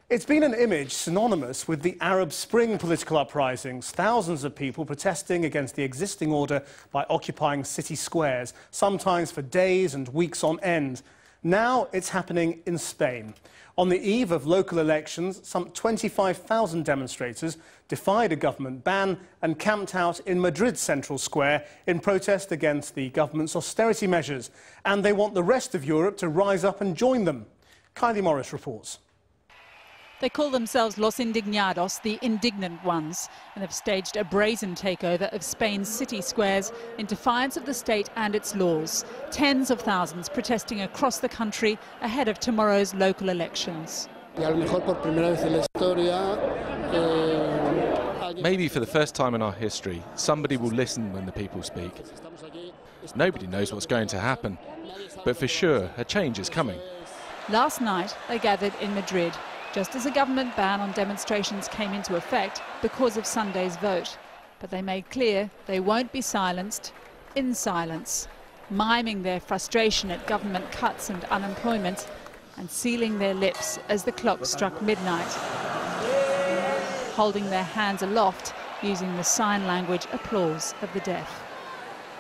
It's been an image synonymous with the Arab Spring political uprisings. Thousands of people protesting against the existing order by occupying city squares, sometimes for days and weeks on end. Now it's happening in Spain. On the eve of local elections, some 25,000 demonstrators defied a government ban and camped out in Madrid's central square in protest against the government's austerity measures. And they want the rest of Europe to rise up and join them. Kylie Morris reports. They call themselves Los Indignados, the indignant ones, and have staged a brazen takeover of Spain's city squares in defiance of the state and its laws. Tens of thousands protesting across the country ahead of tomorrow's local elections. Maybe for the first time in our history, somebody will listen when the people speak. Nobody knows what's going to happen, but for sure, a change is coming. Last night, they gathered in Madrid, just as a government ban on demonstrations came into effect because of Sunday's vote. But they made clear they won't be silenced in silence, miming their frustration at government cuts and unemployment and sealing their lips as the clock struck midnight, holding their hands aloft using the sign language applause of the deaf.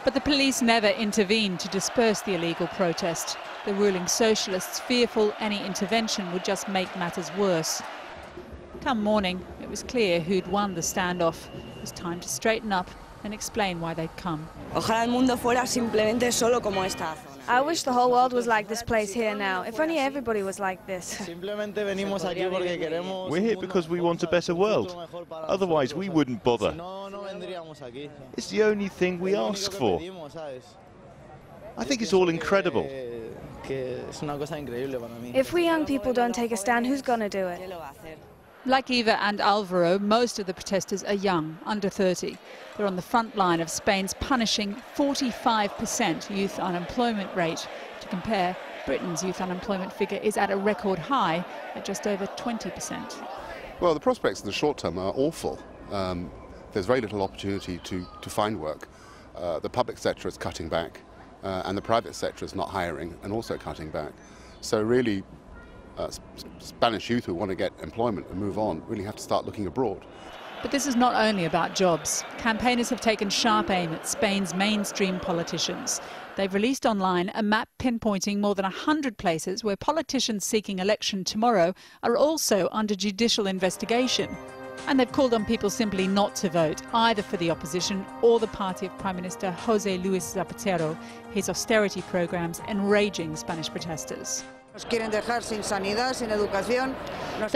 But the police never intervened to disperse the illegal protest. The ruling socialists, fearful any intervention would just make matters worse. Come morning, it was clear who'd won the standoff. It was time to straighten up and explain why they'd come. I wish the whole world was like this place here now. If only everybody was like this. We're here because we want a better world. Otherwise, we wouldn't bother. It's the only thing we ask for. I think it's all incredible. If we young people don't take a stand, who's going to do it? Like Eva and Alvaro, most of the protesters are young, under 30. They're on the front line of Spain's punishing 45% youth unemployment rate. To compare, Britain's youth unemployment figure is at a record high at just over 20%. Well, the prospects in the short term are awful. There's very little opportunity to find work. The public sector is cutting back, and the private sector is not hiring and also cutting back. So really, Spanish youth who want to get employment and move on really have to start looking abroad. But this is not only about jobs. Campaigners have taken sharp aim at Spain's mainstream politicians. They've released online a map pinpointing more than 100 places where politicians seeking election tomorrow are also under judicial investigation. And they've called on people simply not to vote, either for the opposition or the party of Prime Minister José Luis Zapatero, his austerity programs enraging Spanish protesters. They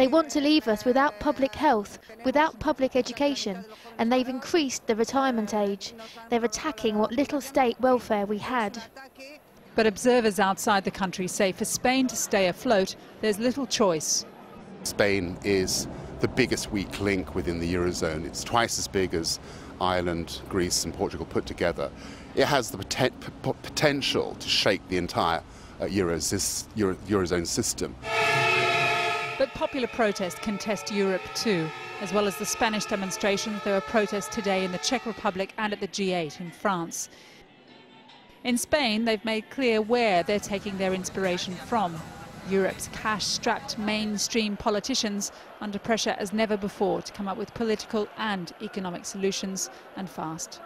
want to leave us without public health, without public education, and they've increased the retirement age. They're attacking what little state welfare we had. But observers outside the country say for Spain to stay afloat, there's little choice. Spain is the biggest weak link within the Eurozone. It's twice as big as Ireland, Greece and Portugal put together. It has the potential to shake the entire Eurozone system. But popular protest can test Europe too. As well as the Spanish demonstrations, there are protests today in the Czech Republic and at the G8 in France. In Spain, they've made clear where they're taking their inspiration from. Europe's cash-strapped mainstream politicians under pressure as never before to come up with political and economic solutions, and fast.